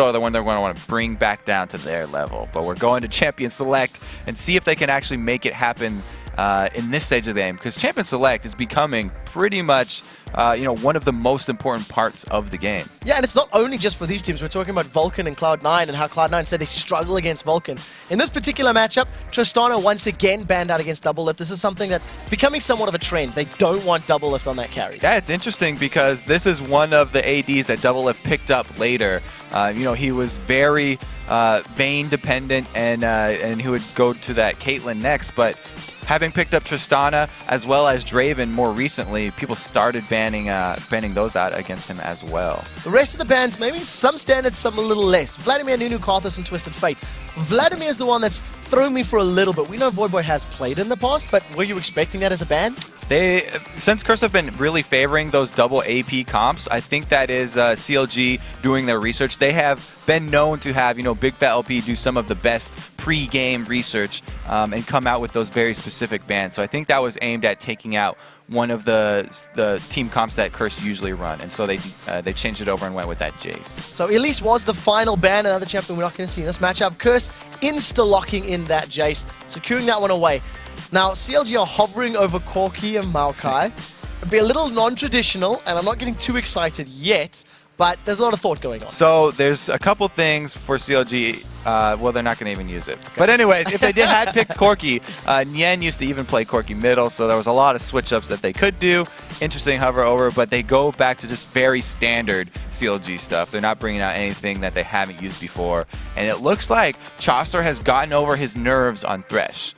are the one they're going to want to bring back down to their level. But we're going to Champion Select and see if they can actually make it happen in this stage of the game, because Champion Select is becoming pretty much one of the most important parts of the game. Yeah, and it's not only just for these teams. We're talking about Vulcan and Cloud9 and how Cloud9 said they struggle against Vulcan. In this particular matchup, Tristana once again banned out against Double Lift. This is something that's becoming somewhat of a trend. They don't want Double Lift on that carry. Yeah, it's interesting because this is one of the ADs that Double Lift picked up later. He was very Vayne dependent, and he would go to that Caitlyn next, but having picked up Tristana as well as Draven more recently, people started banning those out against him as well. The rest of the bans, maybe some standard, some a little less. Vladimir, Nunu, Karthus, and Twisted Fate. Vladimir is the one that's thrown me for a little bit. We know Voyboy has played in the past, but were you expecting that as a ban? Since Curse have been really favoring those double AP comps, I think that is CLG doing their research. They have been known to have, Big Fat LP do some of the best pre-game research and come out with those very specific bans. So I think that was aimed at taking out one of the team comps that Curse usually run, and so they changed it over and went with that Jace. So Elise was the final ban, another champion we're not going to see in this matchup. Curse insta-locking in that Jace, securing that one away. Now, CLG are hovering over Corki and Maokai. It'd be a little non-traditional, and I'm not getting too excited yet, but there's a lot of thought going on. So there's a couple things for CLG. Well, they're not going to even use it. Okay. But anyways, if they had picked Corki, Nien used to even play Corki middle, so there was a lot of switch-ups that they could do. Interesting hover over, but they go back to just very standard CLG stuff. They're not bringing out anything that they haven't used before. And it looks like Chaucer has gotten over his nerves on Thresh.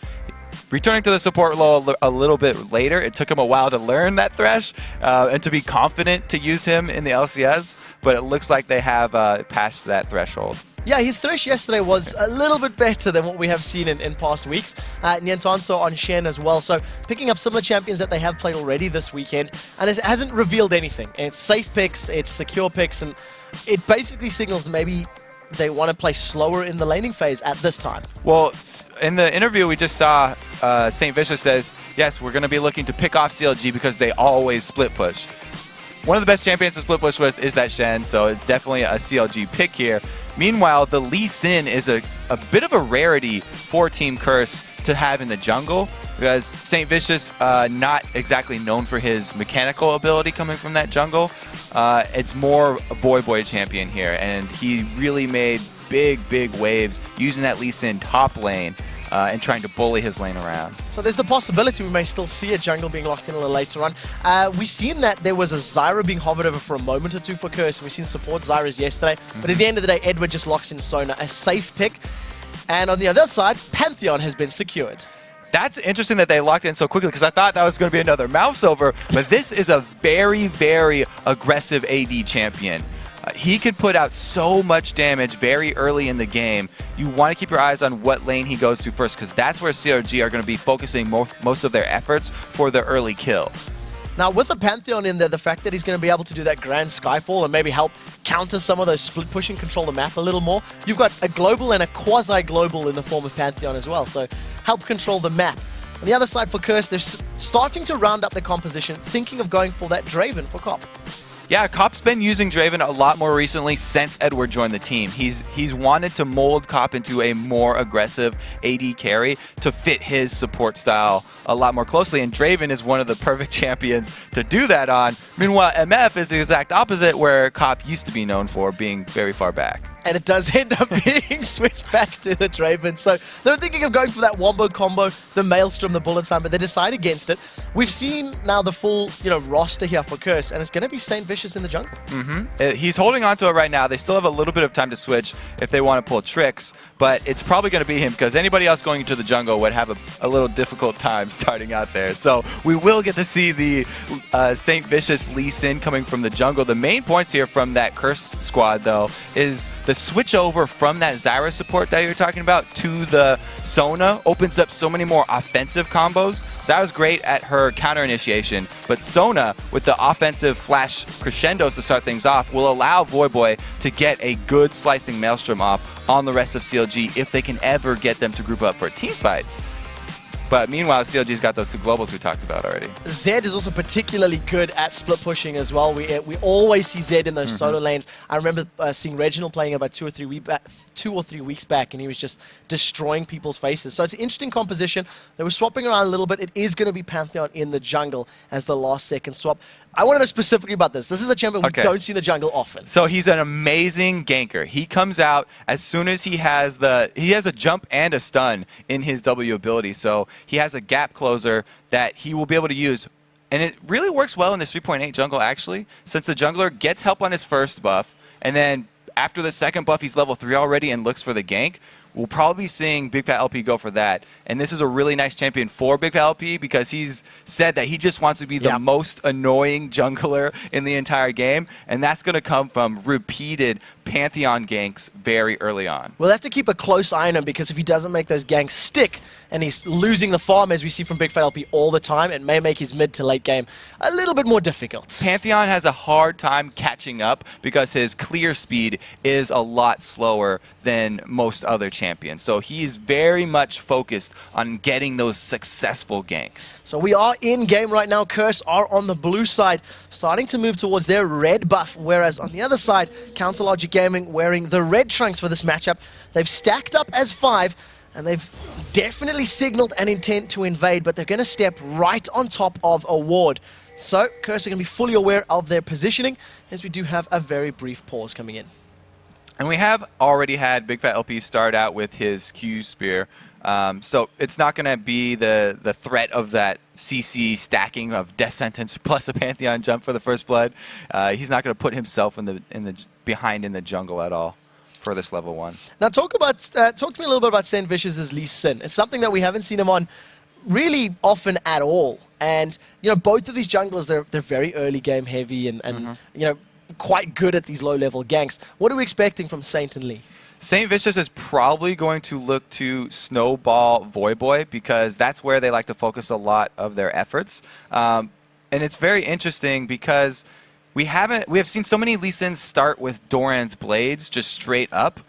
Returning to the support role a little bit later, it took him a while to learn that Thresh and to be confident to use him in the LCS, but it looks like they have passed that threshold. Yeah, his Thresh yesterday was a little bit better than what we have seen in past weeks. Niantanso on Shen as well, so picking up some of the champions that they have played already this weekend, and it hasn't revealed anything. It's safe picks, it's secure picks, and it basically signals maybe they want to play slower in the laning phase at this time. Well, in the interview we just saw, St. Vicious says, yes, we're going to be looking to pick off CLG because they always split push. One of the best champions to split push with is that Shen, so it's definitely a CLG pick here. Meanwhile, the Lee Sin is a bit of a rarity for Team Curse to have in the jungle, because St. Vicious, not exactly known for his mechanical ability coming from that jungle. It's more a Voyboy champion here, and he really made big waves using that Lee Sin top lane and trying to bully his lane around. So there's the possibility we may still see a jungle being locked in a little later on. We've seen that there was a Zyra being hovered over for a moment or two for Curse. We've seen support Zyras yesterday, but at the end of the day, Edward just locks in Sona, a safe pick. And on the other side, Pantheon has been secured. That's interesting that they locked in so quickly, because I thought that was going to be another mouse over, but this is a very aggressive AD champion. He could put out so much damage very early in the game. You want to keep your eyes on what lane he goes to first, because that's where CRG are going to be focusing most of their efforts for the early kill. Now, with the Pantheon in there, the fact that he's going to be able to do that Grand Skyfall and maybe help counter some of those split push and control the map a little more, you've got a global and a quasi-global in the form of Pantheon as well, so help control the map. On the other side for Curse, they're starting to round up their composition, thinking of going for that Draven for Cop. Yeah, Cop's been using Draven a lot more recently since Edward joined the team. He's wanted to mold Cop into a more aggressive AD carry to fit his support style a lot more closely, and Draven is one of the perfect champions to do that on. Meanwhile, MF is the exact opposite, where Cop used to be known for being very far back. And it does end up being switched back to the Draven. So they were thinking of going for that Wombo combo, the Maelstrom, the Bullet Time, but they decide against it. We've seen now the full, roster here for Curse, and it's going to be St. Vicious in the jungle. He's holding on to it right now. They still have a little bit of time to switch if they want to pull tricks, but it's probably going to be him, because anybody else going into the jungle would have a little difficult time starting out there. So we will get to see the St. Vicious Lee Sin coming from the jungle. The main points here from that Curse squad, though, is the switch over from that Zyra support that you're talking about to the Sona opens up so many more offensive combos. Zyra's great at her counter initiation, but Sona, with the offensive flash crescendos to start things off, will allow Voyboy to get a good slicing Maelstrom off on the rest of CLG if they can ever get them to group up for team fights. But meanwhile, CLG's got those two globals we talked about already. Zed is also particularly good at split pushing as well. We always see Zed in those solo lanes. I remember seeing Reginald playing about 2 or 3 weeks back, and he was just destroying people's faces. So it's an interesting composition. They were swapping around a little bit. It is going to be Pantheon in the jungle as the last second swap. I want to know specifically about this. This is a champion we don't see in the jungle often. So he's an amazing ganker. He comes out as soon as he has a jump and a stun in his W ability. So he has a gap closer that he will be able to use. And it really works well in this 3.8 jungle, actually, since the jungler gets help on his first buff, and then after the second buff, he's level 3 already and looks for the gank. We'll probably be seeing Big Fat LP go for that. And this is a really nice champion for Big Fat LP because he's said that he just wants to be the most annoying jungler in the entire game. And that's going to come from repeated Pantheon ganks very early on. We'll have to keep a close eye on him because if he doesn't make those ganks stick and he's losing the farm, as we see from Big Fat LP all the time, it may make his mid to late game a little bit more difficult. Pantheon has a hard time catching up because his clear speed is a lot slower than most other champions. So he's very much focused on getting those successful ganks. So we are in game right now. Curse are on the blue side, starting to move towards their red buff, whereas on the other side, Counter Logic Gaming wearing the red trunks for this matchup. They've stacked up as 5, and they've definitely signaled an intent to invade, but they're going to step right on top of a ward. So Curse are going to be fully aware of their positioning, as we do have a very brief pause coming in. And we have already had Big Fat LP start out with his Q Spear. So it's not going to be the threat of that CC stacking of Death Sentence plus a Pantheon jump for the first blood. He's not going to put himself behind in the jungle at all for this level 1. Now talk to me a little bit about Saint Vicious's Lee Sin. It's something that we haven't seen him on really often at all. And you know, both of these junglers, they're very early game heavy and you know, quite good at these low level ganks. What are we expecting from Saint and Lee? Saint Vicious is probably going to look to snowball Voyboy because that's where they like to focus a lot of their efforts. And it's very interesting because we have seen so many Lee Sins start with Doran's Blades just straight up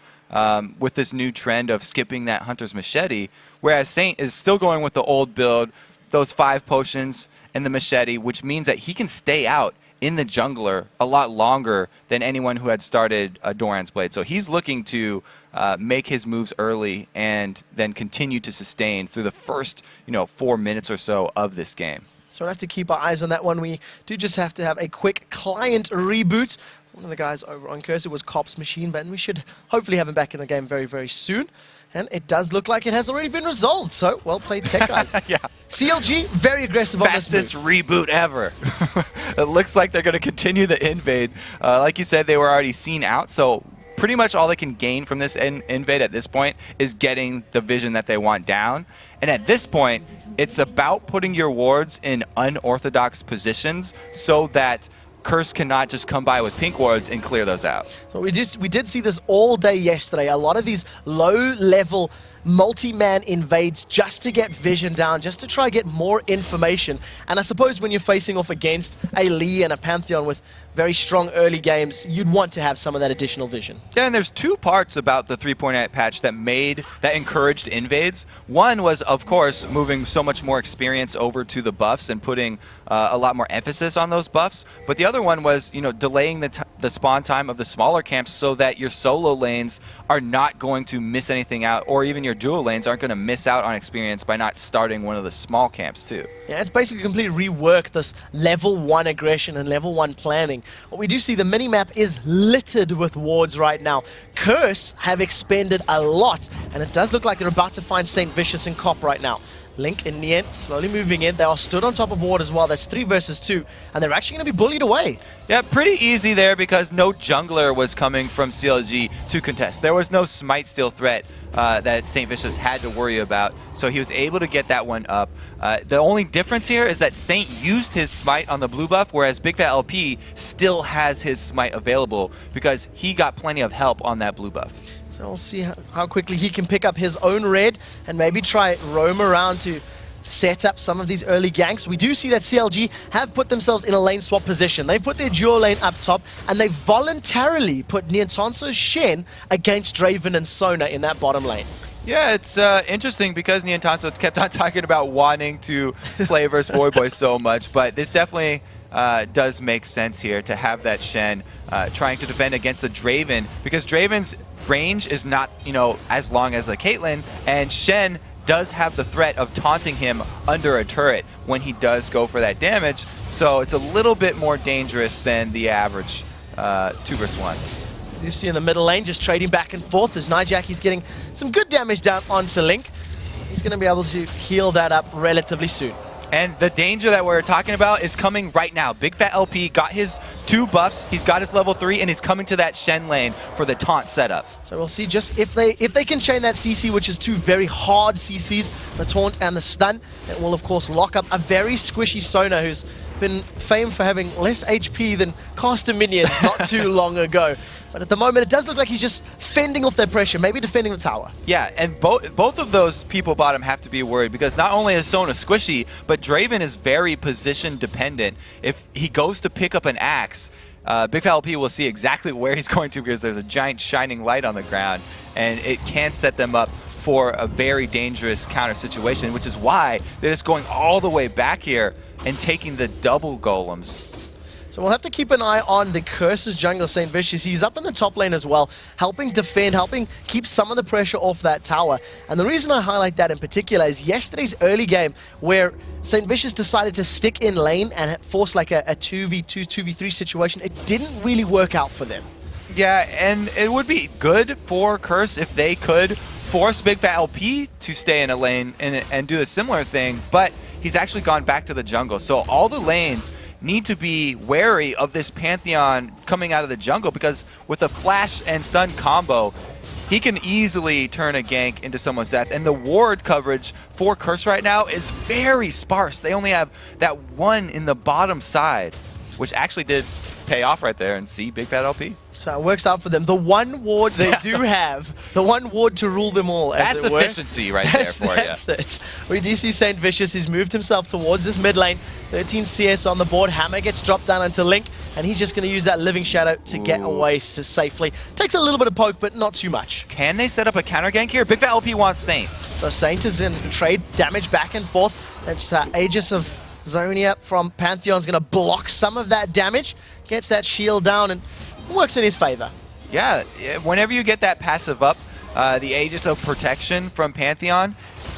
with this new trend of skipping that Hunter's Machete, whereas Saint is still going with the old build, those 5 potions and the Machete, which means that he can stay out in the jungler a lot longer than anyone who had started Doran's Blade. So he's looking to make his moves early and then continue to sustain through the first 4 minutes or so of this game. So we'll have to keep our eyes on that one. We do just have to have a quick client reboot. One of the guys over on Cursor was Cops Machine, but we should hopefully have him back in the game very, very soon. And it does look like it has already been resolved. So, well played, Tech guys. Yeah. CLG, very aggressive on this move. Fastest reboot ever. It looks like they're going to continue the invade. Like you said, they were already seen out. So pretty much all they can gain from this invade at this point is getting the vision that they want down. And at this point, it's about putting your wards in unorthodox positions so that Curse cannot just come by with pink wards and clear those out. So we did see this all day yesterday. A lot of these low-level multi-man invades just to get vision down, just to try to get more information. And I suppose when you're facing off against a Lee and a Pantheon with very strong early games, you'd want to have some of that additional vision. Yeah, and there's 2 parts about the 3.8 patch that encouraged invades. One was, of course, moving so much more experience over to the buffs and putting a lot more emphasis on those buffs. But the other one was, delaying the spawn time of the smaller camps so that your solo lanes are not going to miss anything out, or even your duo lanes aren't going to miss out on experience by not starting one of the small camps too. Yeah, it's basically completely reworked this level 1 aggression and level 1 planning. What we do see, the minimap is littered with wards right now. Curse have expended a lot, and it does look like they're about to find Saint Vicious and Cop right now. Link and Nien slowly moving in. They are stood on top of ward as well. That's 3 versus 2, and they're actually going to be bullied away. Yeah, pretty easy there because no jungler was coming from CLG to contest. There was no smite steal threat that Saint Vicious had to worry about, so he was able to get that one up. The only difference here is that Saint used his smite on the blue buff, whereas Big Fat LP still has his smite available because he got plenty of help on that blue buff. So we'll see how quickly he can pick up his own red and maybe try roam around to set up some of these early ganks. We do see that CLG have put themselves in a lane swap position. They put their duo lane up top, and they voluntarily put Niantanso's Shen against Draven and Sona in that bottom lane. Yeah, it's interesting because Niantanso kept on talking about wanting to play versus Voyboy so much, but this definitely does make sense here to have that Shen trying to defend against the Draven, because Draven's range is not, as long as the Caitlyn, and Shen does have the threat of taunting him under a turret when he does go for that damage, so it's a little bit more dangerous than the average 2 versus 1. You see in the middle lane, just trading back and forth as Nijacky's getting some good damage down onto Link. He's going to be able to heal that up relatively soon. And the danger that we're talking about is coming right now. Big Fat LP got his 2 buffs, he's got his level 3, and he's coming to that Shen lane for the taunt setup. So we'll see just if they can chain that CC, which is 2 very hard CCs, the taunt and the stun. It will, of course, lock up a very squishy Sona who's been famed for having less HP than caster minions not too long ago. But at the moment, it does look like he's just fending off their pressure, maybe defending the tower. Yeah, and both of those people bottom have to be worried, because not only is Sona squishy, but Draven is very position dependent. If he goes to pick up an axe, Big Fat LP will see exactly where he's going to, because there's a giant shining light on the ground, and it can set them up for a very dangerous counter situation, which is why they're just going all the way back here and taking the double golems. So we'll have to keep an eye on the Curses jungle, St. Vicious. He's up in the top lane as well, helping defend, helping keep some of the pressure off that tower. And the reason I highlight that in particular is yesterday's early game where St. Vicious decided to stick in lane and force like a 2v2, 2v3 situation. It didn't really work out for them. Yeah, and it would be good for Curse if they could force Big Fat LP to stay in a lane and do a similar thing, but he's actually gone back to the jungle. So all the lanes need to be wary of this Pantheon coming out of the jungle, because with a flash and stun combo, he can easily turn a gank into someone's death. And the ward coverage for Curse right now is very sparse. They only have that one in the bottom side, which actually did pay off right there, and see Big Fat LP. So it works out for them. The one ward they do have, the one ward to rule them all, as That's it were. efficiency right there for you. That's it. We do see St. Vicious. He's moved himself towards this mid lane. 13 CS on the board. Hammer gets dropped down onto Link, and he's just going to use that Living Shadow to get away safely. Takes a little bit of poke, but not too much. Can they set up a counter gank here? Big Fat LP wants Saint. So Saint is in trade damage back and forth. That's Aegis of Zonia from Pantheon's going to block some of that damage. Gets that shield down and works in his favor. Yeah, whenever you get that passive up, the Aegis of Protection from Pantheon,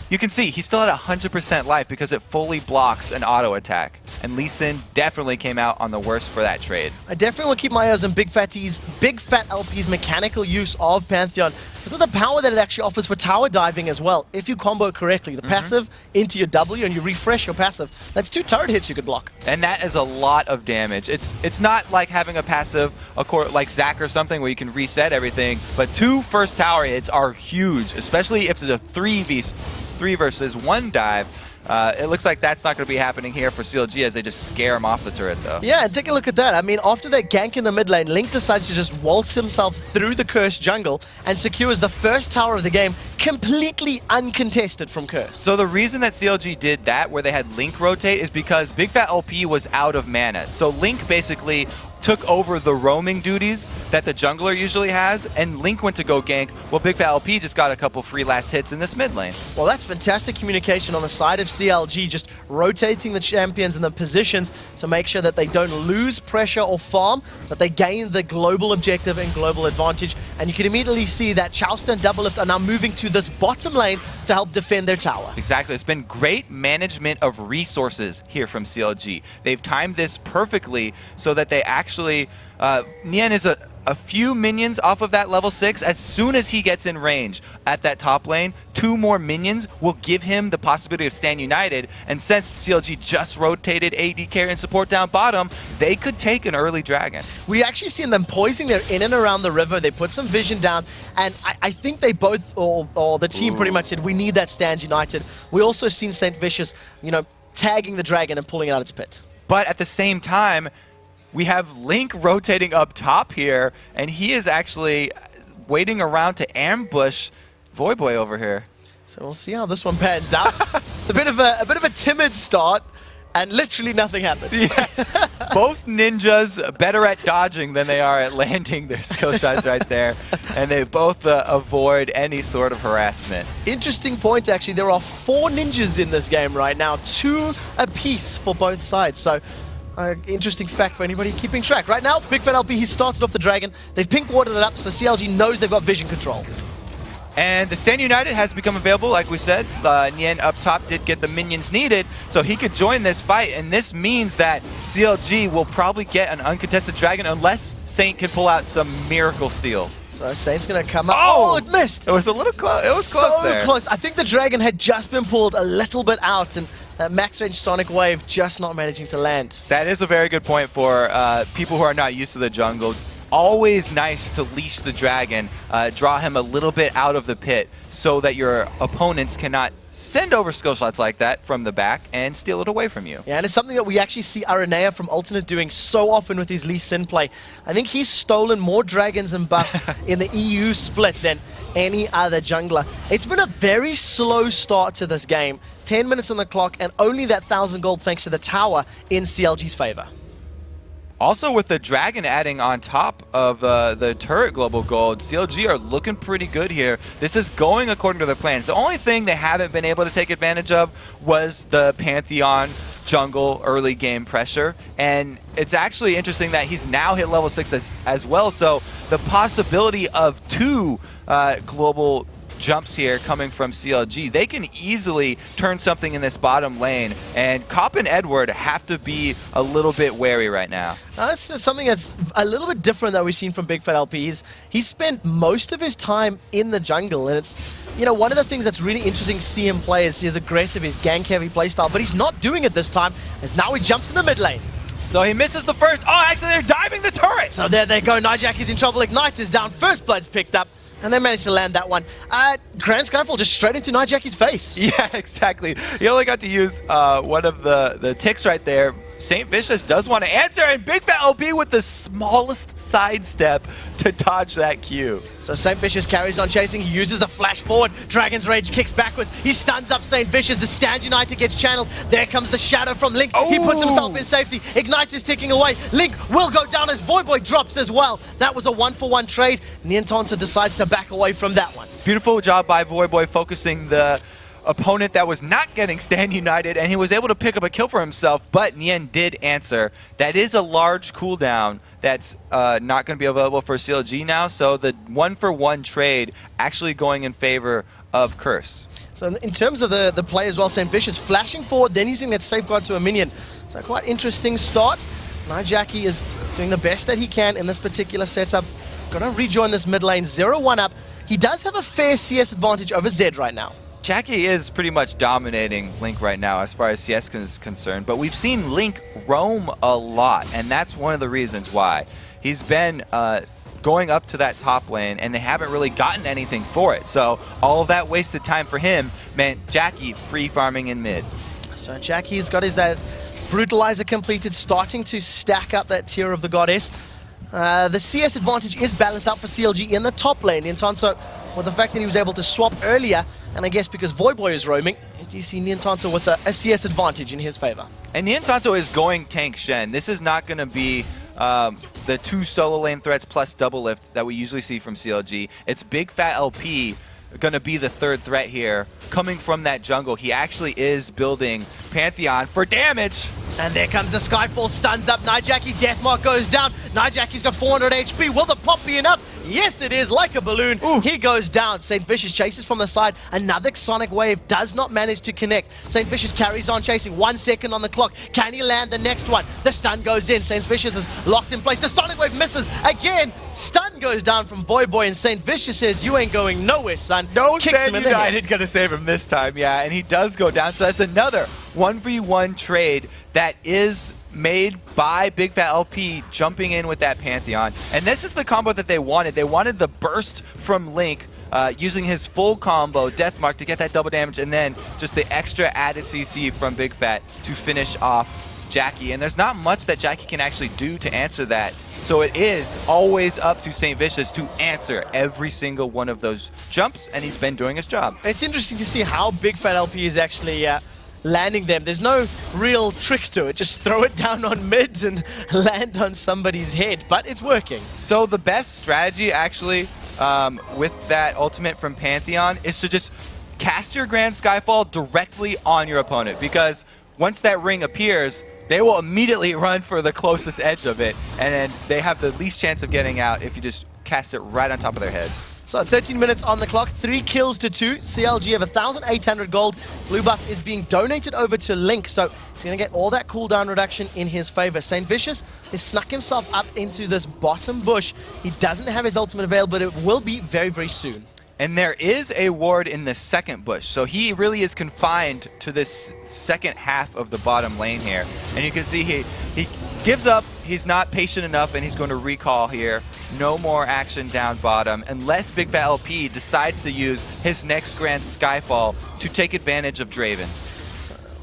you can see he's still at 100% life because it fully blocks an auto attack. And Lee Sin definitely came out on the worst for that trade. I definitely will keep my eyes on Big Fat LP's mechanical use of Pantheon. Because of the power that it actually offers for tower diving as well. If you combo correctly, the passive into your W and you refresh your passive, that's 2 turret hits you could block. And that is a lot of damage. It's not like having a passive like Zac or something where you can reset everything, but 2 first tower hits are huge, especially if it's a 3 versus 1 dive. It looks like that's not going to be happening here for CLG as they just scare him off the turret, though. Yeah, and take a look at that. I mean, after that gank in the mid lane, Link decides to just waltz himself through the Curse jungle and secures the first tower of the game completely uncontested from Curse. So the reason that CLG did that, where they had Link rotate, is because Big Fat LP was out of mana. So Link basically took over the roaming duties that the jungler usually has, and Link went to go gank, while Big Fat LP just got a couple free last hits in this mid lane. Well, that's fantastic communication on the side of CLG, just rotating the champions and the positions to make sure that they don't lose pressure or farm, but they gain the global objective and global advantage. And you can immediately see that Chowster and Doublelift are now moving to this bottom lane to help defend their tower. Exactly. It's been great management of resources here from CLG. They've timed this perfectly so that they actually Nian is a few minions off of that level 6. As soon as he gets in range at that top lane, 2 more minions will give him the possibility of stand united, and since CLG just rotated AD carry and support down bottom, they could take an early dragon. We actually seen them poising their in and around the river. They put some vision down, and I think they both, or the team pretty much said, we need that stand united. We also seen St. Vicious, tagging the dragon and pulling it out of its pit. But at the same time, we have Link rotating up top here, and he is actually waiting around to ambush Voyboy over here. So we'll see how this one pans out. It's a bit of a timid start. and literally nothing happens. Yes. Both ninjas better at dodging than they are at landing their skill shots right there. And they both avoid any sort of harassment. Interesting point, actually. There are 4 ninjas in this game right now, 2 apiece for both sides. So, interesting fact for anybody keeping track. Right now, Big Fat LP, he started off the Dragon. They've pink watered it up, so CLG knows they've got vision control. And the Stand United has become available, like we said. Nien up top did get the minions needed, so he could join this fight. And this means that CLG will probably get an uncontested Dragon unless Saint can pull out some miracle steal. So Saint's going to come up. Oh! It missed. It was a little close. It was close there. So close. I think the Dragon had just been pulled a little bit out, and that max range Sonic Wave just not managing to land. That is a very good point for people who are not used to the jungle. Always nice to leash the Dragon, draw him a little bit out of the pit so that your opponents cannot send over skill shots like that from the back and steal it away from you. Yeah, and it's something that we actually see Aranea from Alternate doing so often with his Lee Sin play. I think he's stolen more dragons and buffs in the EU split than any other jungler. It's been a very slow start to this game. 10 minutes on the clock and only that 1,000 gold thanks to the tower in CLG's favor. Also, with the Dragon adding on top of the turret global gold, CLG are looking pretty good here. This is going according to their plans. The only thing they haven't been able to take advantage of was the Pantheon jungle early game pressure. And it's actually interesting that he's now hit level 6 as well. So the possibility of 2 global jumps here coming from CLG, they can easily turn something in this bottom lane, and Cop and Edward have to be a little bit wary right now. Now, that's just something that's a little bit different that we've seen from Big Fat LP. He's spent most of his time in the jungle, and it's, you know, one of the things that's really interesting to see him play is his aggressive, his gank-heavy playstyle, but he's not doing it this time, as now he jumps in the mid lane. So he misses the first. Oh, actually, they're diving the turret! So there they go. Najak is in trouble. Ignite is down. First Blood's picked up. And they managed to land that one. Grand Skyfall just straight into Najaki's face. Yeah, exactly. He only got to use one of the ticks right there. St. Vicious does want to answer, and Big Fat LP with the smallest sidestep to dodge that Q. So St. Vicious carries on chasing. He uses the flash forward. Dragon's Rage kicks backwards. He stuns up St. Vicious. The Stand United gets channeled. There comes the Shadow from Link. Oh! He puts himself in safety. Ignite is ticking away. Link will go down as Voyboy drops as well. That was a 1-for-1 trade. Niantonsa decides to back away from that one. Beautiful job by Voyboy focusing the opponent that was not getting Stand United, and he was able to pick up a kill for himself, but Nien did answer. That is a large cooldown that's not going to be available for CLG now, so the 1-for-1 trade actually going in favor of Curse. So in terms of the play as well, St. Vicious flashing forward, then using that safeguard to a minion. So quite interesting start. Najaki is doing the best that he can in this particular setup. Gonna rejoin this mid lane, 0-1 up. He does have a fair CS advantage over Zed right now. Jackie is pretty much dominating Link right now as far as CS is concerned, but we've seen Link roam a lot, and that's one of the reasons why. He's been going up to that top lane, and they haven't really gotten anything for it. So all of that wasted time for him meant Jackie free farming in mid. So Jackie's got his that Brutalizer completed, starting to stack up that tier of the Goddess. The CS advantage is balanced out for CLG in the top lane. Niantonsa, with the fact that he was able to swap earlier, and I guess because Voyboy is roaming, you see Niantonsa with a CS advantage in his favor. And Niantonsa is going tank Shen. This is not going to be the 2 solo lane threats plus double lift that we usually see from CLG. It's Big Fat LP going to be the 3rd threat here. Coming from that jungle, he actually is building Pantheon for damage. And there comes the Skyfall, stuns up Najaki, Deathmark goes down. Najaki's got 400 HP. Will the pop be enough? Yes, it is, like a balloon. Ooh. He goes down. St. Vicious chases from the side. Another Sonic Wave does not manage to connect. St. Vicious carries on chasing. 1 second on the clock. Can he land the next one? The stun goes in. St. Vicious is locked in place. The Sonic Wave misses again. Stun goes down from Voyboy, and St. Vicious says, "You ain't going nowhere, son." No, Kicks Stand him in the head. United gonna save him this time, yeah, and he does go down. So that's another 1v1 trade that is made by Big Fat LP jumping in with that Pantheon. And this is the combo that they wanted. They wanted the burst from Link using his full combo, Deathmark, to get that double damage, and then just the extra added CC from Big Fat to finish off Jackie. And there's not much that Jackie can actually do to answer that. So it is always up to St. Vicious to answer every single one of those jumps, and he's been doing his job. It's interesting to see how Big Fat LP is actually landing them. There's no real trick to it. Just throw it down on mid and land on somebody's head. But it's working. So the best strategy, actually, with that ultimate from Pantheon is to just cast your Grand Skyfall directly on your opponent, because once that ring appears, they will immediately run for the closest edge of it, and then they have the least chance of getting out if you just cast it right on top of their heads. So 13 minutes on the clock, 3 kills to 2. CLG have 1,800 gold. Blue buff is being donated over to Link, so he's going to get all that cooldown reduction in his favor. St. Vicious has snuck himself up into this bottom bush. He doesn't have his ultimate available, but it will be very, very soon. And there is a ward in the second bush, so he really is confined to this second half of the bottom lane here. And you can see he gives up, he's not patient enough, and he's going to recall here. No more action down bottom, unless Big Fat LP decides to use his next Grand Skyfall to take advantage of Draven.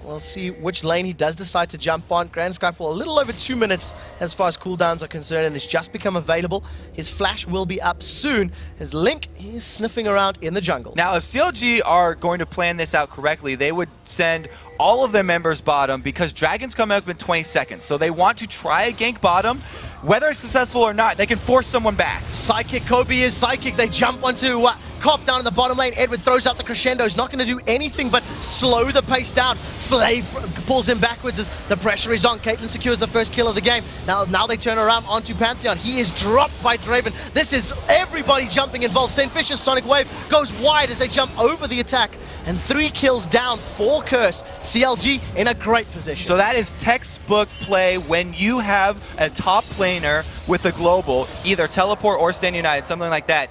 We'll see which lane he does decide to jump on. Grand Skyfall a little over 2 minutes as far as cooldowns are concerned, and it's just become available. His flash will be up soon. His Link, he's sniffing around in the jungle. Now, if CLG are going to plan this out correctly, they would send all of their members bottom, because Dragons come up in 20 seconds. So they want to try a gank bottom. Whether it's successful or not, they can force someone back. Psychic, Kobe is psychic. They jump onto Cop down in the bottom lane. Edward throws out the crescendo. He's not going to do anything but slow the pace down. Flay pulls him backwards as the pressure is on. Caitlyn secures the first kill of the game. Now they turn around onto Pantheon. He is dropped by Draven. This is everybody jumping involved. St. Vicious Sonic Wave goes wide as they jump over the attack. And 3 kills down for Curse. CLG in a great position. So that is textbook play when you have a top laner with a global, either teleport or stand united, something like that.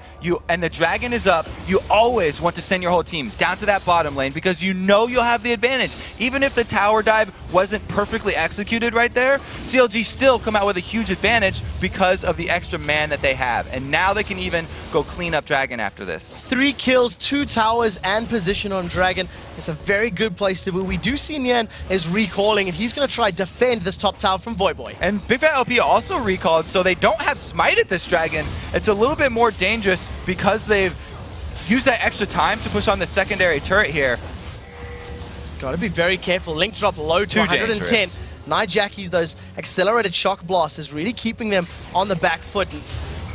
And the dragon is up, you always want to send your whole team down to that bottom lane, because you know you'll have the advantage. Even if the tower dive wasn't perfectly executed right there, CLG still come out with a huge advantage because of the extra man that they have. And now they can even go clean up dragon after this. 3 kills, 2 towers, and position on dragon. It's a very good place to be. We do see Nian is recalling, and he's going to try defend this top tower from Voyboy. And Big Fat LP also recalled, so they don't have smite at this dragon. It's a little bit more dangerous because they've used that extra time to push on the secondary turret here. Got to be very careful. Link drop low to 110. Nijaki, those accelerated shock blasts is really keeping them on the back foot.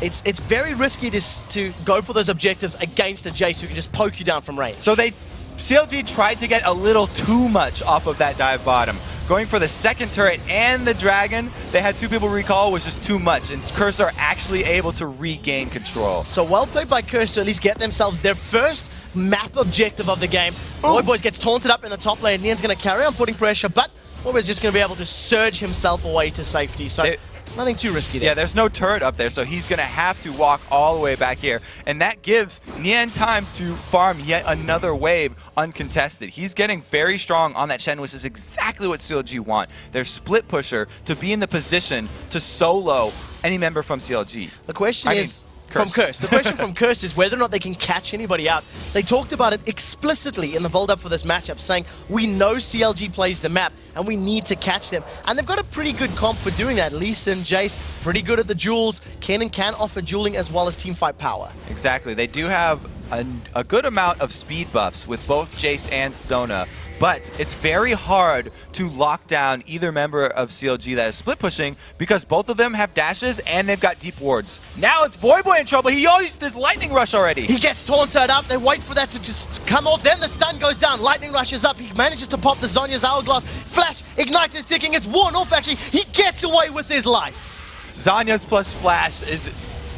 It's very risky to go for those objectives against a Jace who can just poke you down from range. So CLG tried to get a little too much off of that dive bottom. Going for the second turret and the dragon, they had 2 people recall, was just too much, and Curse are actually able to regain control. So well played by Curse to at least get themselves their first map objective of the game. Voyboy gets taunted up in the top lane. Nian's going to carry on putting pressure, but Voyboy's just going to be able to surge himself away to safety. So nothing too risky there. Yeah, there's no turret up there, so he's going to have to walk all the way back here. And that gives Nian time to farm yet another wave uncontested. He's getting very strong on that Shen, which is exactly what CLG want. Their split pusher to be in the position to solo any member from CLG. The question is from Curse. The question from Curse is whether or not they can catch anybody out. They talked about it explicitly in the build-up for this matchup, saying we know CLG plays the map and we need to catch them. And they've got a pretty good comp for doing that. Lee Sin, Jace, pretty good at the duels. Kennen can offer dueling as well as teamfight power. Exactly. They do have a good amount of speed buffs with both Jace and Sona. But it's very hard to lock down either member of CLG that is split pushing, because both of them have dashes and they've got deep wards. Now it's Voyboy in trouble. He used this lightning rush already. He gets taunted up. They wait for that to just come off. Then the stun goes down. Lightning rushes up. He manages to pop the Zhonya's hourglass. Flash, Ignite is ticking. It's worn off actually. He gets away with his life. Zhonya's plus flash is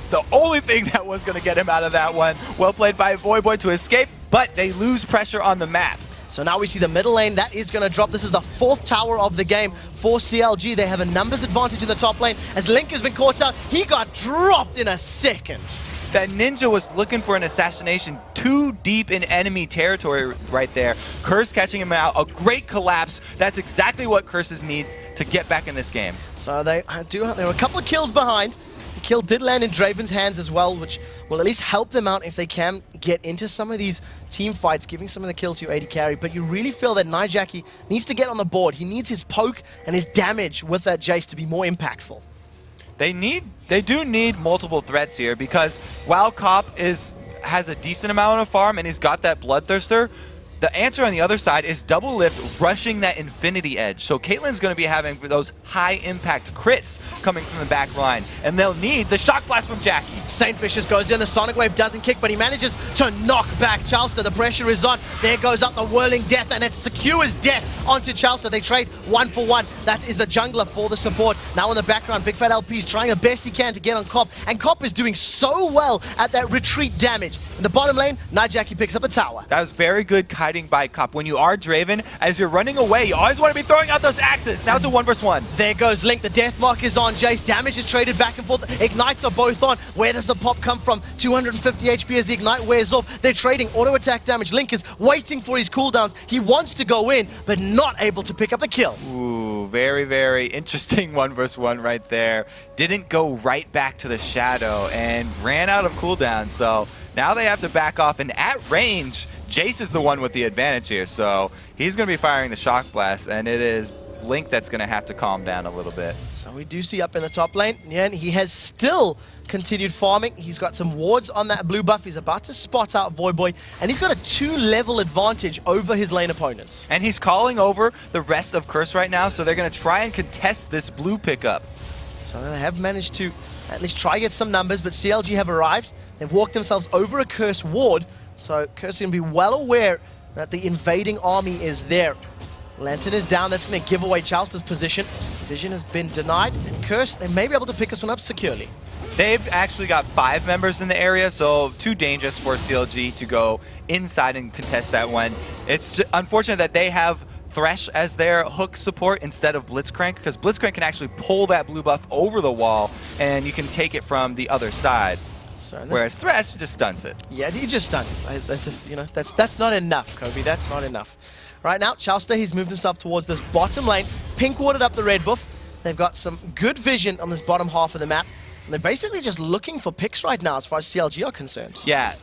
the only thing that was going to get him out of that one. Well played by Voyboy to escape, but they lose pressure on the map. So now we see the middle lane. That is going to drop. This is the 4th tower of the game for CLG. They have a numbers advantage in the top lane. As Link has been caught out, he got dropped in a second. That ninja was looking for an assassination too deep in enemy territory right there. Curse catching him out. A great collapse. That's exactly what Curses need to get back in this game. So they were a couple of kills behind. The kill did land in Draven's hands as well, which will at least help them out if they can get into some of these team fights, giving some of the kills to AD carry. But you really feel that Nijaki needs to get on the board. He needs his poke and his damage with that Jace to be more impactful. They do need multiple threats here, because while Cop has a decent amount of farm and he's got that Bloodthirster, the answer on the other side is Double Lift rushing that Infinity Edge. So Caitlyn's going to be having those high-impact crits coming from the back line, and they'll need the Shock Blast from Jackie. Saint Vicious goes in, the Sonic Wave doesn't kick, but he manages to knock back Chalster. The pressure is on. There goes up the Whirling Death, and it secures death onto Chalster. They trade 1 for 1. That is the jungler for the support. Now in the background, Big Fat LP is trying the best he can to get on Cop, and Cop is doing so well at that retreat damage. In the bottom lane, Night Jackie picks up a tower. That was very good kiting by Cop. When you are Draven, as you're running away, you always want to be throwing out those axes. Now it's a 1 vs 1. There goes Link. The death mark is on Jace. Damage is traded back and forth. Ignites are both on. Where does the pop come from? 250 HP as the Ignite wears off. They're trading auto attack damage. Link is waiting for his cooldowns. He wants to go in, but not able to pick up the kill. Ooh, very, very interesting 1 vs 1 right there. Didn't go right back to the shadow and ran out of cooldown. So now they have to back off, and at range, Jace is the one with the advantage here. So he's going to be firing the Shock Blast, and it is Link that's going to have to calm down a little bit. So we do see up in the top lane, Nyan, he has still continued farming. He's got some wards on that blue buff. He's about to spot out Voyboy, and he's got a 2-level advantage over his lane opponents. And he's calling over the rest of Curse right now, so they're going to try and contest this blue pickup. So they have managed to at least try get some numbers, but CLG have arrived. They've walked themselves over a Curse ward, so Curse can be well aware that the invading army is there. Lantern is down. That's going to give away Chalster's position. Vision has been denied. And Curse, they may be able to pick this one up securely. They've actually got 5 members in the area, so too dangerous for CLG to go inside and contest that one. It's unfortunate that they have Thresh as their hook support instead of Blitzcrank, because Blitzcrank can actually pull that blue buff over the wall, and you can take it from the other side. So whereas Thresh just stuns it. Yeah, he just stuns it. That's not enough, Kobe. That's not enough. Right now, Chalster, he's moved himself towards this bottom lane. Pink warded up the red buff. They've got some good vision on this bottom half of the map. And they're basically just looking for picks right now as far as CLG are concerned. Yeah.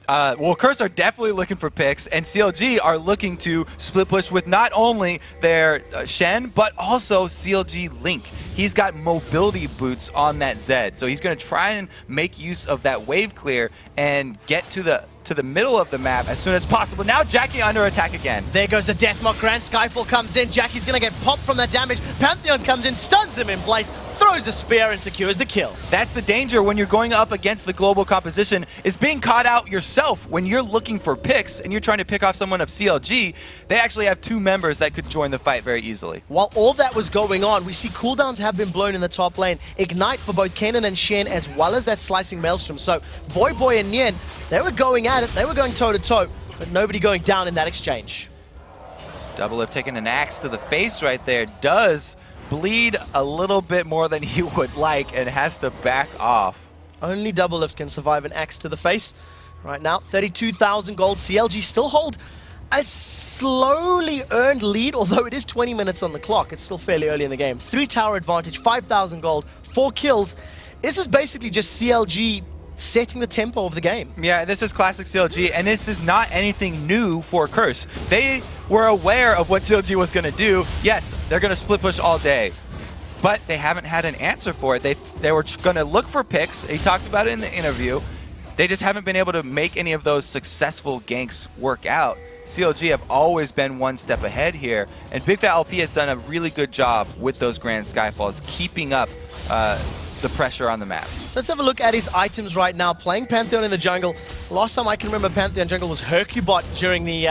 Well, Curse are definitely looking for picks, and CLG are looking to split push with not only their Shen, but also CLG Link. He's got mobility boots on that Zed, so he's going to try and make use of that wave clear and get to the middle of the map as soon as possible. Now Jackie under attack again. There goes the Deathmark. Grand Skyfall comes in. Jackie's going to get popped from that damage. Pantheon comes in, stuns him in place, throws a spear and secures the kill. That's the danger when you're going up against the global composition, is being caught out yourself. When you're looking for picks and you're trying to pick off someone of CLG, they actually have 2 members that could join the fight very easily. While all that was going on, we see cooldowns have been blown in the top lane. Ignite for both Kanan and Shen, as well as that slicing Maelstrom. So Voyboy and Nyen, they were going at it. They were going toe-to-toe, but nobody going down in that exchange. Double Lift taking an axe to the face right there. Does bleed a little bit more than he would like and has to back off. Only Double Lift can survive an axe to the face. Right now, 32,000 gold. CLG still hold a slowly earned lead, although it is 20 minutes on the clock. It's still fairly early in the game. 3 tower advantage, 5,000 gold, 4 kills. This is basically just CLG setting the tempo of the game. Yeah, this is classic CLG, and this is not anything new for Curse. They were aware of what CLG was going to do. Yes, they're going to split push all day, but they haven't had an answer for it. They were going to look for picks. He talked about it in the interview. They just haven't been able to make any of those successful ganks work out. CLG have always been one step ahead here, and Big Fat LP has done a really good job with those Grand Skyfalls, keeping up the pressure on the map. So let's have a look at his items right now. Playing Pantheon in the jungle. Last time I can remember Pantheon jungle was Hercubot during the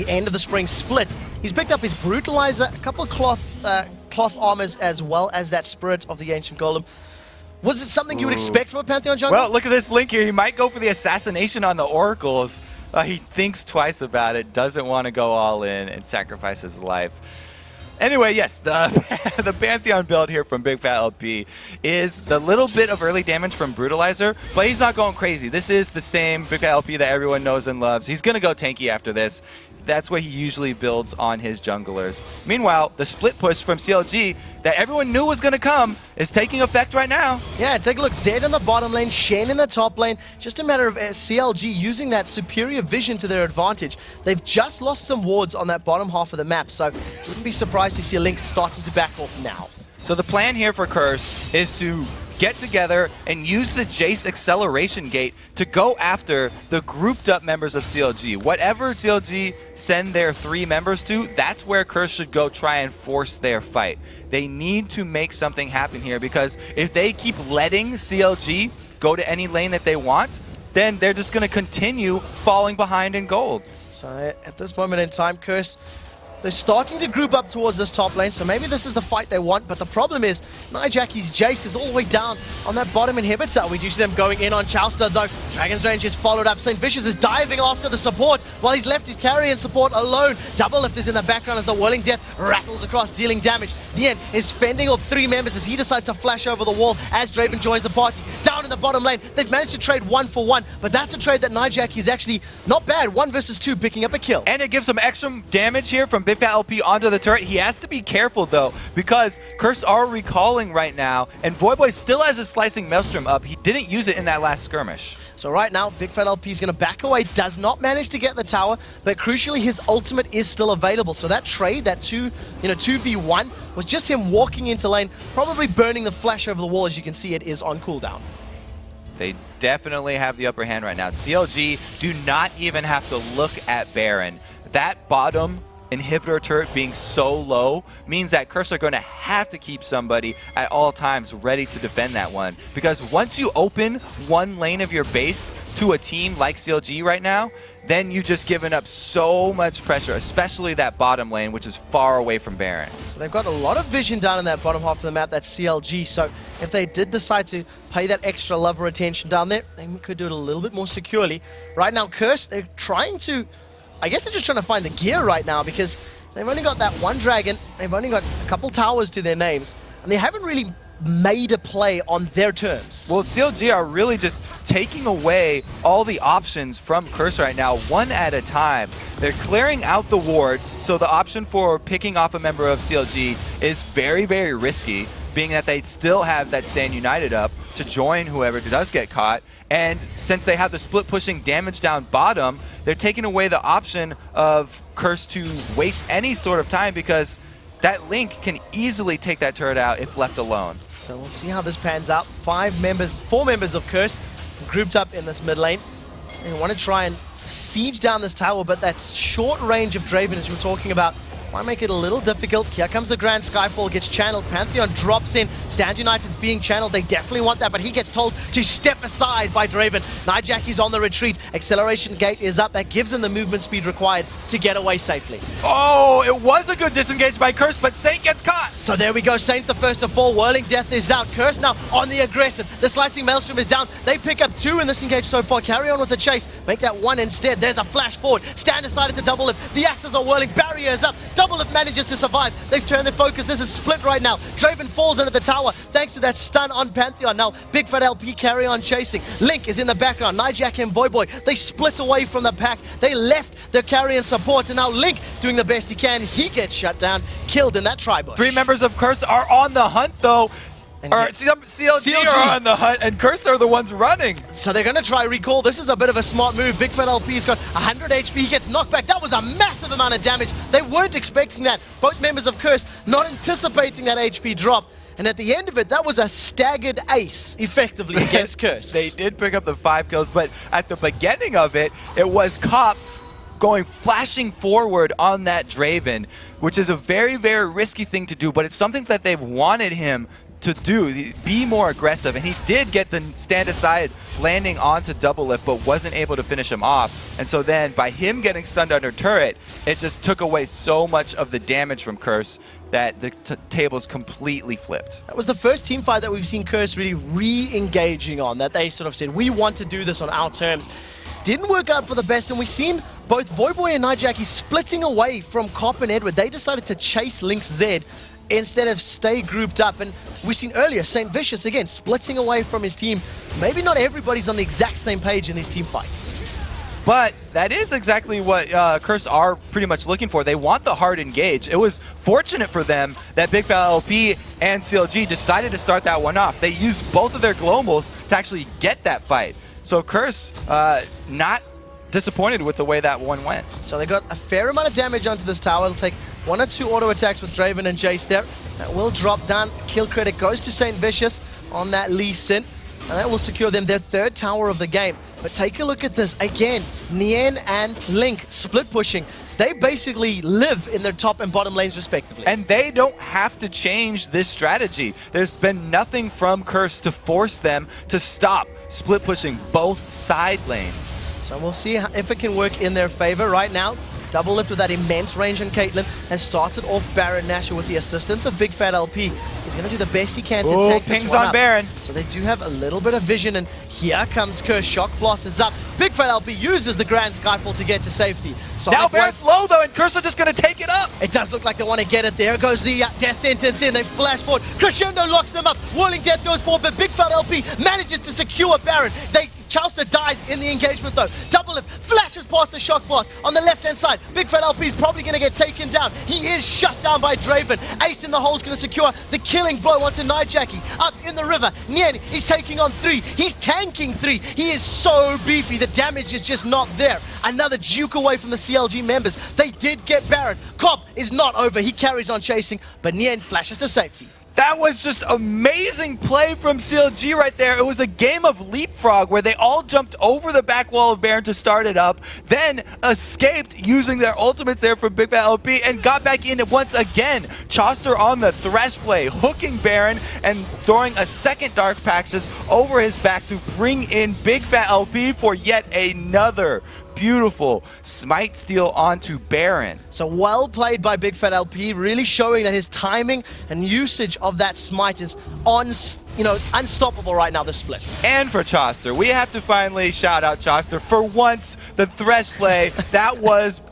end of the spring split. He's picked up his Brutalizer, a couple of cloth armors, as well as that Spirit of the Ancient Golem. Was it something you would expect from a Pantheon jungle? Well, look at this Link here. He might go for the assassination on the Oracles. He thinks twice about it, doesn't want to go all in and sacrifice his life. Anyway, yes, the Pantheon build here from Big Fat LP is the little bit of early damage from Brutalizer, but he's not going crazy. This is the same Big Fat LP that everyone knows and loves. He's going to go tanky after this. That's what he usually builds on his junglers. Meanwhile, the split push from CLG that everyone knew was going to come is taking effect right now. Yeah, take a look. Zed in the bottom lane, Shen in the top lane. Just a matter of CLG using that superior vision to their advantage. They've just lost some wards on that bottom half of the map, so wouldn't be surprised to see a Link starting to back off now. So the plan here for Curse is to get together and use the Jace acceleration gate to go after the grouped up members of CLG. Whatever CLG send their 3 members to, that's where Curse should go try and force their fight. They need to make something happen here, because if they keep letting CLG go to any lane that they want, then they're just going to continue falling behind in gold. So at this moment in time, Curse, they're starting to group up towards this top lane, so maybe this is the fight they want, but the problem is Nyjaki's Jace is all the way down on that bottom inhibitor. We do see them going in on Chowster, though. Dragon's Range is followed up. St. Vicious is diving after the support, while he's left his carry and support alone. Doublelift is in the background as the Whirling Death rattles across, dealing damage. Nian is fending off 3 members as he decides to flash over the wall as Draven joins the party. Down in the bottom lane, they've managed to trade 1 for 1, but that's a trade that Nyjaki is actually not bad. 1 versus 2, picking up a kill. And it gives some extra damage here from Big Fat LP onto the turret. He has to be careful, though, because Curse are recalling right now, and Voyboy still has his Slicing Maelstrom up. He didn't use it in that last skirmish. So right now, Big Fat LP is going to back away, does not manage to get the tower, but crucially, his ultimate is still available. So that trade, that 2v1, was just him walking into lane, probably burning the flash over the wall. As you can see, it is on cooldown. They definitely have the upper hand right now. CLG do not even have to look at Baron. That bottom inhibitor turret being so low means that Curse are going to have to keep somebody at all times ready to defend that one. Because once you open one lane of your base to a team like CLG right now, then you've just given up so much pressure, especially that bottom lane, which is far away from Baron. So they've got a lot of vision down in that bottom half of the map, that's CLG. So if they did decide to pay that extra love or attention down there, they could do it a little bit more securely. Right now, Curse, they're trying to, I guess they're just trying to find the gear right now, because they've only got that 1 dragon, they've only got a couple towers to their names, and they haven't really made a play on their terms. Well, CLG are really just taking away all the options from Curse right now, one at a time. They're clearing out the wards, so the option for picking off a member of CLG is very, very risky, being that they still have that Stand United up to join whoever does get caught. And since they have the split pushing damage down bottom, they're taking away the option of Curse to waste any sort of time, because that Link can easily take that turret out if left alone. So we'll see how this pans out. 4 members of Curse grouped up in this mid lane. They want to try and siege down this tower, but that short range of Draven, as you were talking about, might make it a little difficult. Here comes the Grand Skyfall, gets channeled. Pantheon drops in. Stand United's being channeled. They definitely want that, but he gets told to step aside by Draven. Nyjaki's on the retreat. Acceleration gate is up. That gives him the movement speed required to get away safely. Oh, it was a good disengage by Curse, but Saint gets caught. So there we go. Saint's the first to fall. Whirling Death is out. Curse now on the aggressive. The Slicing Maelstrom is down. They pick up 2 in this engage so far. Carry on with the chase. Make that 1 instead. There's a flash forward. Stand decided to double lift. The axes are whirling. Barrier is up. Doublelift manages to survive. They've turned their focus. This is split right now. Draven falls into the tower thanks to that stun on Pantheon. Now Big Fat LP carry on chasing. Link is in the background. Nyjak and Voyboy, they split away from the pack. They left their carry and support, and now Link doing the best he can. He gets shut down, killed in that tri-bush. 3 members of Curse are on the hunt, though. And CLG are on the hunt, and Curse are the ones running. So they're going to try recall. This is a bit of a smart move. Big Fat LP's got 100 HP. He gets knocked back. That was a massive amount of damage. They weren't expecting that. Both members of Curse not anticipating that HP drop. And at the end of it, that was a staggered ace, effectively, against Curse. They did pick up the 5 kills, but at the beginning of it, it was Cop going flashing forward on that Draven, which is a very, very risky thing to do, but it's something that they've wanted him to do, be more aggressive, and he did get the stand aside landing onto Doublelift, but wasn't able to finish him off. And so then by him getting stunned under turret, it just took away so much of the damage from Curse that the tables completely flipped. That was the first team fight that we've seen Curse really re-engaging on, that they sort of said, we want to do this on our terms. Didn't work out for the best, and we've seen both Voyboy and Nyjaki splitting away from Cop and Edward. They decided to chase Lynx Z instead of stay grouped up. And we've seen earlier, St. Vicious, again, splitting away from his team. Maybe not everybody's on the exact same page in these team fights. But that is exactly what Curse are pretty much looking for. They want the hard engage. It was fortunate for them that Big Fat LP and CLG decided to start that one off. They used both of their globals to actually get that fight. So Curse, not disappointed with the way that one went. So they got a fair amount of damage onto this tower. It'll take 1 or 2 auto attacks with Draven and Jace there. That will drop down. Kill credit goes to St. Vicious. on that Lee Sin, and that will secure them their third tower of the game. But take a look at this. Again, Nien and Link split pushing. They basically live in their top and bottom lanes respectively. And they don't have to change this strategy. There's been nothing from Curse to force them to stop split pushing both side lanes. So we'll see if it can work in their favor. Right now, Double Lift with that immense range on Caitlyn has started off Baron Nashor with the assistance of Big Fat LP. He's going to do the best he can to take this pings one on up. Baron. So they do have a little bit of vision, and here comes Curse. Shock Blast is up. Big Fat LP uses the Grand Skyfall to get to safety. Now Baron's low though, and Curse are just going to take it up. It does look like they want to get it. There goes the Death Sentence in. They flash forward. Crescendo locks them up. Whirling Death goes forward, but Big Fat LP manages to secure Baron. Chauster dies in the engagement though. Double Lift flashes past the Shock Blast on the left-hand side. Big Fat LP is probably going to get taken down. He is shut down by Draven. Ace in the hole is going to secure the killing blow onto Nightjackie. Up in the river, Nien is taking on 3. He's tanking 3. He is so beefy. The damage is just not there. Another juke away from the CLG members. They did get Baron. Cobb is not over. He carries on chasing, but Nien flashes to safety. That was just amazing play from CLG right there. It was a game of leapfrog where they all jumped over the back wall of Baron to start it up, then escaped using their ultimates there from Big Fat LP and got back in once again. Chauster on the Thresh play, hooking Baron and throwing a second Dark Passage over his back to bring in Big Fat LP for yet another beautiful smite steal onto Baron. So well played by Big Fat LP, really showing that his timing and usage of that smite is unstoppable right now, the splits. And for Chauster, we have to finally shout out Chauster. For once, the Thresh play, that was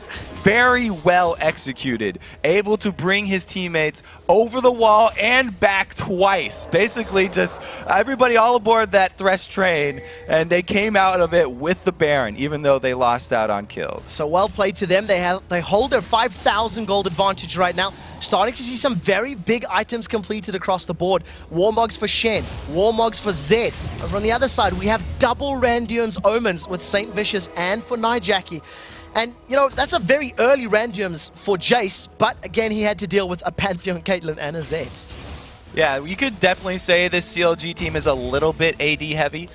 very well executed, able to bring his teammates over the wall and back twice. Basically just everybody all aboard that Thresh train, and they came out of it with the Baron, even though they lost out on kills. So well played to them. They hold their 5,000 gold advantage right now. Starting to see some very big items completed across the board. Warmogs for Shen, Warmogs for Zed. Over on the other side, we have double Randion's Omens with Saint Vicious and for Nightjackie. And, that's a very early Randiums for Jace, but again, he had to deal with a Pantheon, Caitlyn, and a Zed. Yeah, you could definitely say this CLG team is a little bit AD heavy.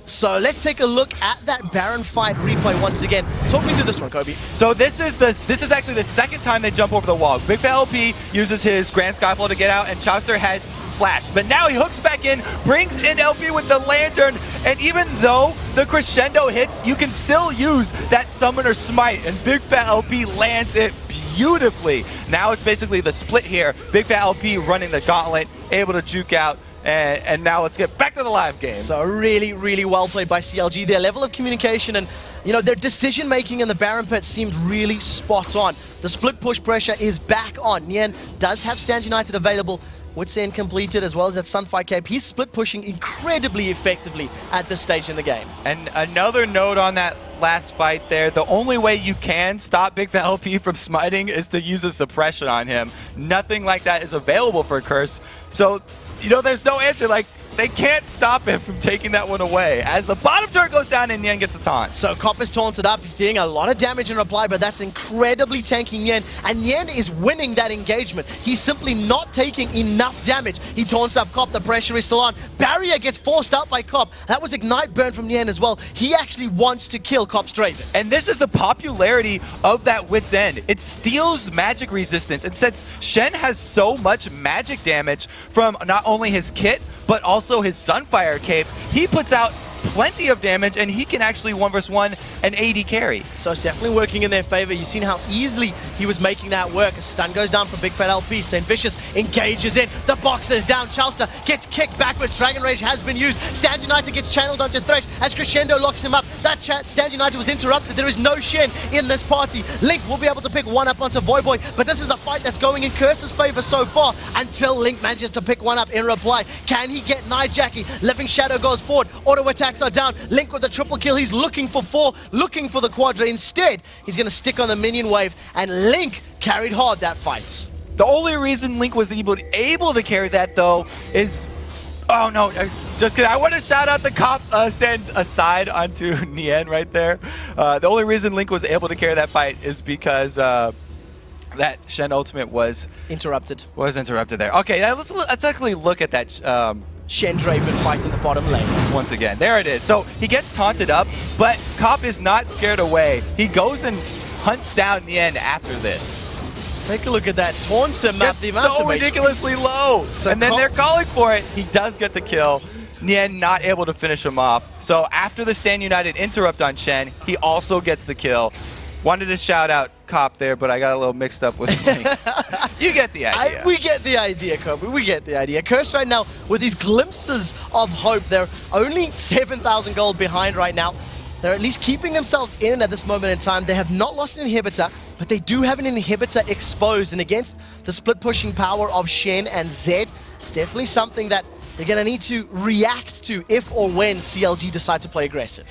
So let's take a look at that Baron fight replay once again. Talk me through this one, Kobe. So this is actually the second time they jump over the wall. Big Fat LP uses his Grand Skyfall to get out, and Chauster had flash. But now he hooks back in, brings in LP with the Lantern, and even though the crescendo hits, you can still use that Summoner Smite, and Big Fat LP lands it beautifully. Now it's basically the split here. Big Fat LP running the gauntlet, able to juke out, and now let's get back to the live game. So really, really well played by CLG. Their level of communication and their decision making in the Baron pit seemed really spot on. The split push pressure is back on. Nien does have Stand United available. Wits End completed, as well as that Sunfire Cape. He's split pushing incredibly effectively at this stage in the game. And another note on that last fight there, the only way you can stop Big Fat LP from smiting is to use a suppression on him. Nothing like that is available for Curse. So, there's no answer. They can't stop him from taking that one away. As the bottom turret goes down and Nien gets a taunt. So Cop is taunted up. He's doing a lot of damage in reply, but that's incredibly tanking Nien. And Nien is winning that engagement. He's simply not taking enough damage. He taunts up Cop. The pressure is still on. Barrier gets forced out by Cop. That was Ignite Burn from Nien as well. He actually wants to kill Cop's Draven. And this is the popularity of that Wit's End. It steals magic resistance. And since Shen has so much magic damage from not only his kit, but also his Sunfire Cape, he puts out plenty of damage, and he can actually 1v1 an AD carry. So it's definitely working in their favor. You've seen how easily he was making that work. A stun goes down for Big Fat LP. Saint Vicious engages in. The box is down. Chauster gets kicked backwards. Dragon Rage has been used. Stand United gets channeled onto Thresh as Crescendo locks him up. That Stand United was interrupted. There is no Shen in this party. Link will be able to pick one up onto Voyboy, but this is a fight that's going in Curse's favor so far until Link manages to pick one up in reply. Can he get Nightjackie? Living Shadow goes forward. Auto attacks are down. Link with the triple kill. He's looking for 4, looking for the quadra. Instead, he's going to stick on the minion wave, and Link carried hard that fight. The only reason Link was able to carry that, though, is... Oh, no. Just kidding. I want to shout out the Cop stand aside onto Nien right there. The only reason Link was able to carry that fight is because... that Shen ultimate was interrupted. Was interrupted there. Okay, let's actually look at that Shen Draven fight in the bottom lane. Once again, there it is. So he gets taunted up, but Cop is not scared away. He goes and hunts down Nien after this. Take a look at that. Taunts him up. It's so ridiculously low. So and then they're calling for it. He does get the kill. Nien not able to finish him off. So after the Stand United interrupt on Shen, he also gets the kill. Wanted to shout out Cop there, but I got a little mixed up with Link. You get the idea. We get the idea, Kobe. We get the idea. Curse right now with these glimpses of hope. They're only 7,000 gold behind right now. They're at least keeping themselves in at this moment in time. They have not lost an inhibitor, but they do have an inhibitor exposed. And against the split pushing power of Shen and Zed, it's definitely something that they're going to need to react to if or when CLG decide to play aggressive.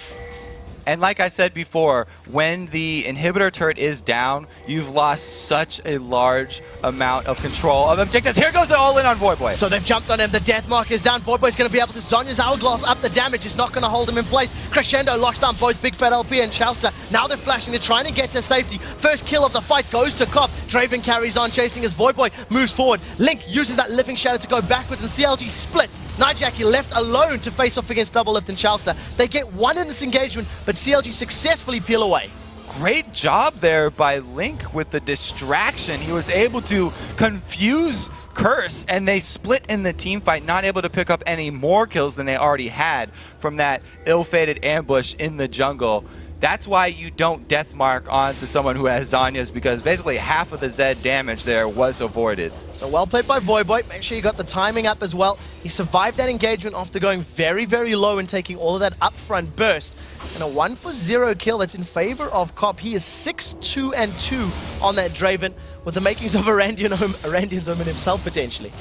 And like I said before, when the inhibitor turret is down, you've lost such a large amount of control of objectives. Here goes the all-in on Voyboy. So they've jumped on him. The death mark is down. Voyboy's going to be able to Zhonya's Hourglass up. The damage is not going to hold him in place. Crescendo locks down both Big Fat LP and Chauster. Now they're flashing. They're trying to get to safety. First kill of the fight goes to Cop. Draven carries on, chasing as Voyboy moves forward. Link uses that Living Shadow to go backwards, and CLG split. Nightjackie left alone to face off against Doublelift and Chauster. They get one in this engagement, but CLG successfully peel away. Great job there by Link with the distraction. He was able to confuse Curse, and they split in the team fight, not able to pick up any more kills than they already had from that ill-fated ambush in the jungle. That's why you don't death mark onto someone who has Zhonya's, because basically half of the Zed damage there was avoided. So well played by Voyboy. Make sure you got the timing up as well. He survived that engagement after going very, very low and taking all of that upfront burst. And a 1-for-0 kill that's in favor of Cop. He is 6-2-2 on that Draven, with the makings of Arandian's Omen himself potentially.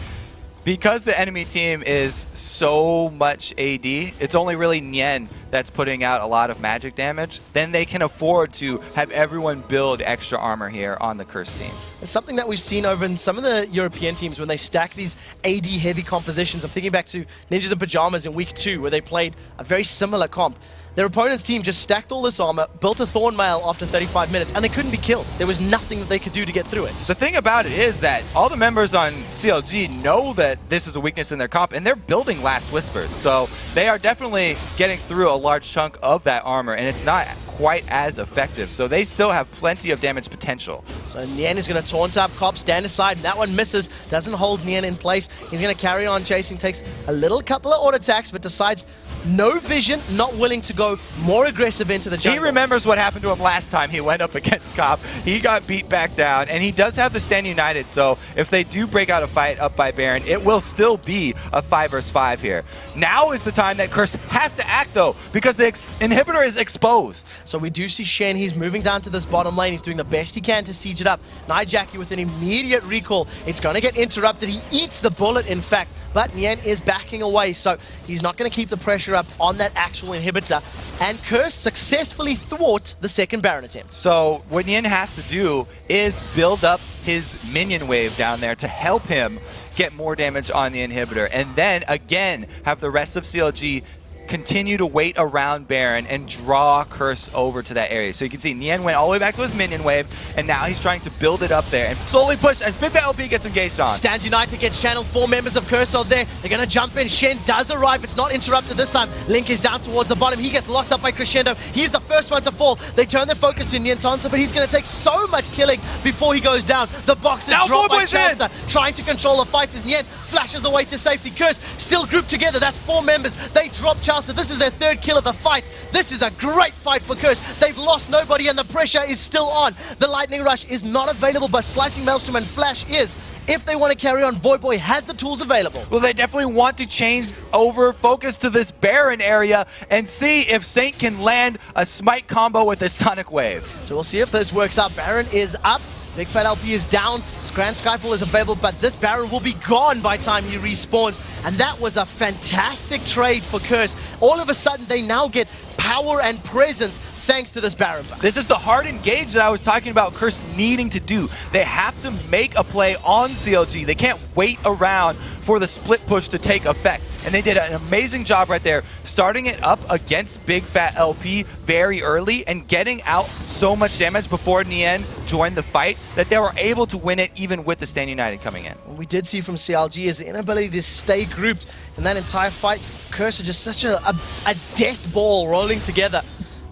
Because the enemy team is so much AD, it's only really Nien that's putting out a lot of magic damage. Then they can afford to have everyone build extra armor here on the Curse team. It's something that we've seen over in some of the European teams when they stack these AD-heavy compositions. I'm thinking back to Ninjas in Pajamas in Week 2, where they played a very similar comp. Their opponent's team just stacked all this armor, built a Thorn Mail after 35 minutes, and they couldn't be killed. There was nothing that they could do to get through it. The thing about it is that all the members on CLG know that this is a weakness in their comp, and they're building Last Whispers. So they are definitely getting through a large chunk of that armor, and it's not quite as effective. So they still have plenty of damage potential. So Nien is going to taunt up Cop, stand aside, and that one misses. Doesn't hold Nien in place. He's going to carry on chasing, takes a couple of auto attacks, but decides no vision, not willing to go more aggressive into the jungle. He remembers what happened to him last time he went up against Cop. He got beat back down, and he does have the Stand United, so if they do break out a fight up by Baron, it will still be a 5 versus 5 here. Now is the time that Curse have to act, though, because the inhibitor is exposed. So we do see Shen. He's moving down to this bottom lane. He's doing the best he can to siege it up. Nightjackie with an immediate recall. It's going to get interrupted. He eats the bullet, in fact. But Nien is backing away, so he's not going to keep the pressure up on that actual inhibitor. And Curse successfully thwart the second Baron attempt. So what Nien has to do is build up his minion wave down there to help him get more damage on the inhibitor. And then, again, have the rest of CLG continue to wait around Baron and draw Curse over to that area. So you can see Nien went all the way back to his minion wave, and now he's trying to build it up there and slowly push as Big Fat LP gets engaged on. Stand United gets channeled. 4 members of Curse are there. They're going to jump in. Shen does arrive. It's not interrupted this time. Link is down towards the bottom. He gets locked up by Crescendo. He's the first one to fall. They turn their focus to Nien Tansa, but he's going to take so much killing before he goes down. The box is now dropped by Voyboy's Chauster, trying to control the fight as Nien flashes away to safety. Curse still grouped together. That's 4 members. They drop Chauster. This is their third kill of the fight. This is a great fight for Curse. They've lost nobody, and the pressure is still on. The Lightning Rush is not available, but Slicing Maelstrom and Flash is. If they want to carry on, Voyboy has the tools available. Well, they definitely want to change over focus to this Baron area and see if Saint can land a smite combo with a Sonic Wave. So we'll see if this works out. Baron is up. Big Fat LP is down. Grand Skyfall is available, but this Baron will be gone by the time he respawns. And that was a fantastic trade for Curse. All of a sudden, they now get power and presence thanks to this Baron buff. This is the hard engage that I was talking about Curse needing to do. They have to make a play on CLG. They can't wait around for the split push to take effect. And they did an amazing job right there, starting it up against Big Fat LP very early and getting out so much damage before Nien joined the fight that they were able to win it even with the Stand United coming in. What we did see from CLG is the inability to stay grouped in that entire fight. Curse are just such a death ball rolling together.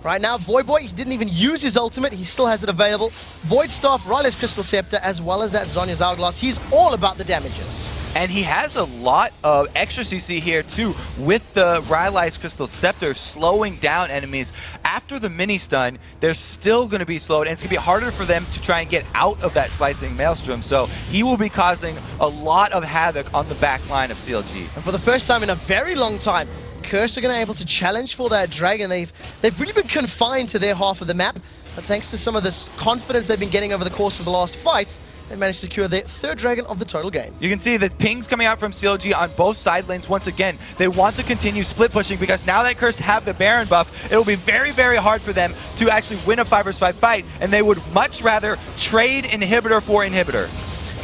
Right now, Voyboy, he didn't even use his ultimate. He still has it available. Void Staff, Riley's Crystal Scepter, as well as that Zhonya's Hourglass. He's all about the damages. And he has a lot of extra CC here too, with the Rylai's Crystal Scepter slowing down enemies. After the mini stun, they're still going to be slowed, and it's going to be harder for them to try and get out of that slicing Maelstrom. So he will be causing a lot of havoc on the back line of CLG. And for the first time in a very long time, Curse are going to be able to challenge for that Dragon. They've really been confined to their half of the map, but thanks to some of this confidence they've been getting over the course of the last fights, they managed to secure their third Dragon of the total game. You can see the pings coming out from CLG on both side lanes once again. They want to continue split pushing because now that Curse have the Baron buff, it will be very, very hard for them to actually win a 5vs5 fight, and they would much rather trade inhibitor for inhibitor.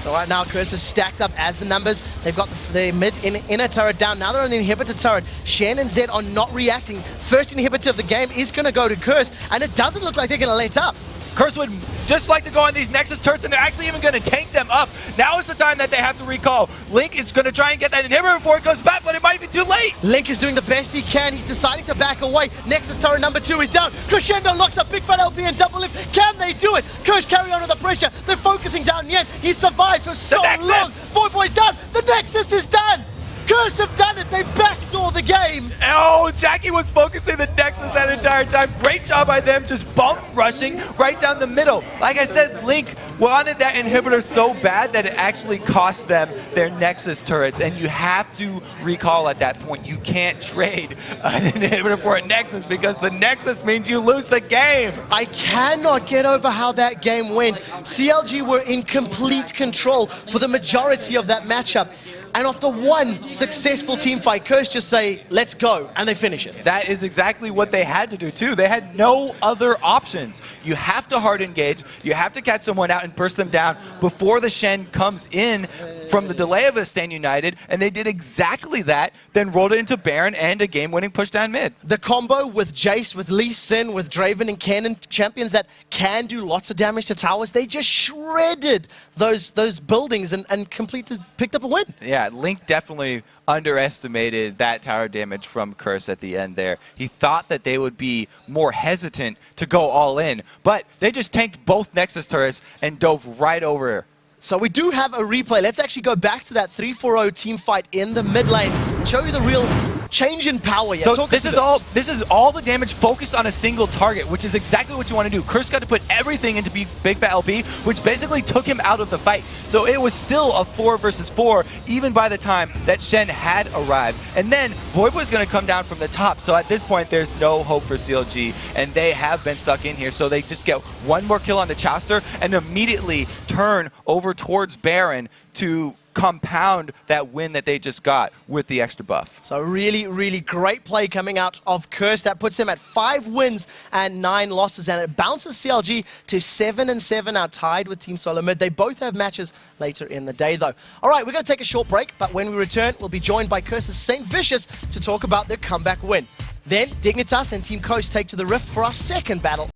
So right now, Curse is stacked up as the numbers. They've got the mid inner turret down. Now they're on the inhibitor turret. Shen and Zed are not reacting. First inhibitor of the game is going to go to Curse, and it doesn't look like they're going to let up. Curse would just like to go on these Nexus turrets, and they're actually even going to tank them up. Now is the time that they have to recall. Link is going to try and get that inhibitor before it comes back, but it might be too late. Link is doing the best he can. He's deciding to back away. Nexus turret number 2 is down. Crescendo locks up Big Fat LP and double lift. Can they do it? Curse carry on with the pressure. They're focusing down Nien. He survived for so long. Voyboy's down. The Nexus is done. Curse have done it. They backdoor the game. Oh, Jackie was focusing the Nexus that entire time. Great job by them, just bump rushing right down the middle. Like I said, Link wanted that inhibitor so bad that it actually cost them their Nexus turrets, and you have to recall at that point. You can't trade an inhibitor for a Nexus because the Nexus means you lose the game. I cannot get over how that game went. CLG were in complete control for the majority of that matchup. And after one successful team fight, Curse just say, let's go, and they finish it. That is exactly what they had to do too. They had no other options. You have to hard engage, you have to catch someone out and burst them down before the Shen comes in from the delay of a Stand United, and they did exactly that, then rolled it into Baron and a game-winning push down mid. The combo with Jace, with Lee Sin, with Draven and Kennen, champions that can do lots of damage to towers, they just shredded those buildings and picked up a win. Yeah, Link definitely underestimated that tower damage from Curse at the end there. He thought that they would be more hesitant to go all in, but they just tanked both Nexus turrets and dove right over. So we do have a replay. Let's actually go back to that 3-4-0 team fight in the mid lane and show you the real change in power. Yeah, so this is all the damage focused on a single target, which is exactly what you want to do. Curse got to put everything into Big Fat LP, which basically took him out of the fight. So it was still a 4v4, even by the time that Shen had arrived. And then Void was going to come down from the top. So at this point, there's no hope for CLG, and they have been stuck in here. So they just get one more kill on the Chauster and immediately turn over towards Baron to compound that win that they just got with the extra buff. So really, really great play coming out of Curse. That puts them at 5 wins and 9 losses, and it bounces CLG to 7-7, now tied with Team Solo Mid. They both have matches later in the day, though. All right, we're going to take a short break, but when we return, we'll be joined by Curse's Saint Vicious to talk about their comeback win. Then Dignitas and Team Coast take to the Rift for our second battle.